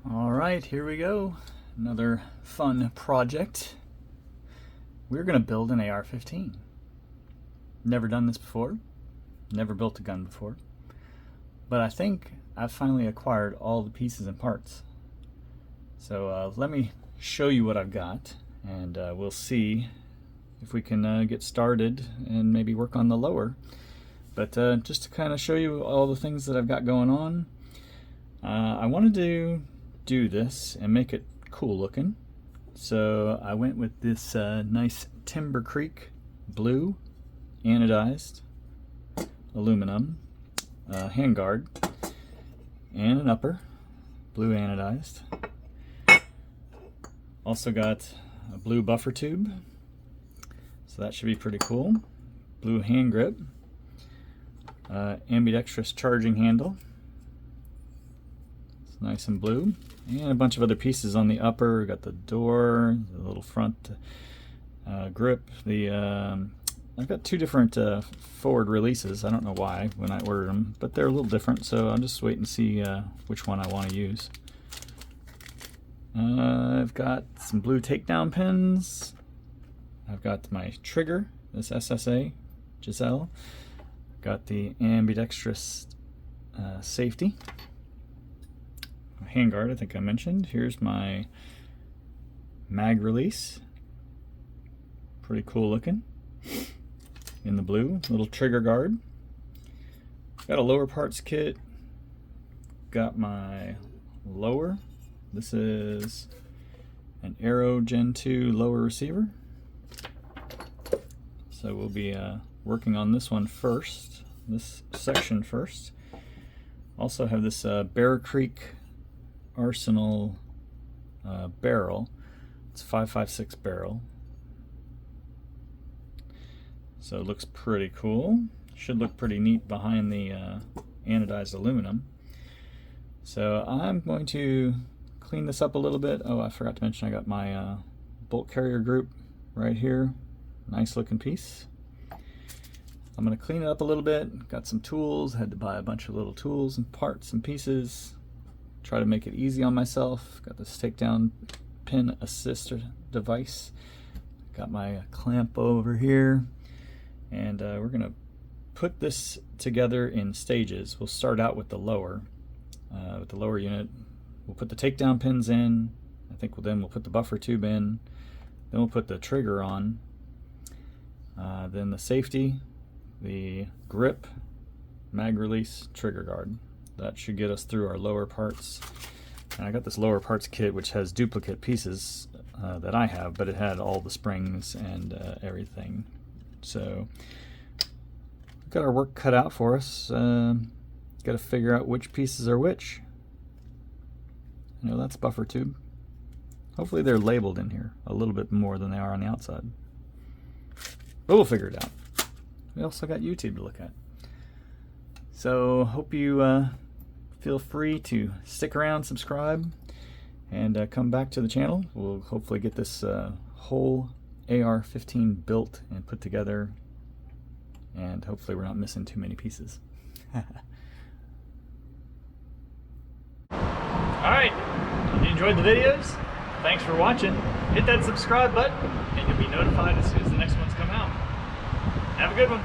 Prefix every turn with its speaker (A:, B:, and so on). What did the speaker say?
A: All right, here we go. Another fun project. We're going to build an AR-15. Never done this before. Never built a gun before. But I think I've finally acquired all the pieces and parts. So let me show you what I've got, and we'll see if we can get started and maybe work on the lower. But just to kind of show you all the things that I've got going on, I wanted to do this and make it cool looking. So I went with this nice Timber Creek blue anodized aluminum handguard and an upper blue anodized. Also got a blue buffer tube, so that should be pretty cool. Blue hand grip, ambidextrous charging handle, it's nice and blue, and a bunch of other pieces on the upper. We got the door, the little front grip. I've got two different forward releases. I don't know why when I ordered them, but they're a little different, so I'm just waiting to see which one I want to use. I've got some blue takedown pins. I've got my trigger, this SSA Giselle. Got the ambidextrous safety. Handguard, I think I mentioned. Here's my mag release. Pretty cool looking. In the blue, little trigger guard. Got a lower parts kit. Got my lower. This is an Aero Gen 2 lower receiver. So we'll be working on this one first, this section first. Also have this Bear Creek Arsenal barrel. It's 5.56 barrel. So it looks pretty cool. Should look pretty neat behind the anodized aluminum. So I'm going to clean this up a little bit. Oh, I forgot to mention I got my bolt carrier group right here. Nice looking piece. I'm going to clean it up a little bit. Got some tools. Had to buy a bunch of little tools and parts and pieces. Try to make it easy on myself. Got this takedown pin assist device. Got my clamp over here. And we're going to put this together in stages. We'll start out with the lower. With the lower unit, we'll put the takedown pins in. I think we'll put the buffer tube in. Then we'll put the trigger on. Then the safety, the grip, mag release, trigger guard. That should get us through our lower parts. And I got this lower parts kit which has duplicate pieces that I have, but it had all the springs and everything. So we've got our work cut out for us. Got to figure out which pieces are which. You know, that's buffer tube. Hopefully they're labeled in here a little bit more than they are on the outside. But we'll figure it out. We also got YouTube to look at. So hope you feel free to stick around, subscribe, and come back to the channel. We'll hopefully get this whole AR-15 built and put together, and hopefully we're not missing too many pieces. Alright, if you enjoyed the videos, thanks for watching. Hit that subscribe button and you'll be notified as soon as the next ones come out. Have a good one.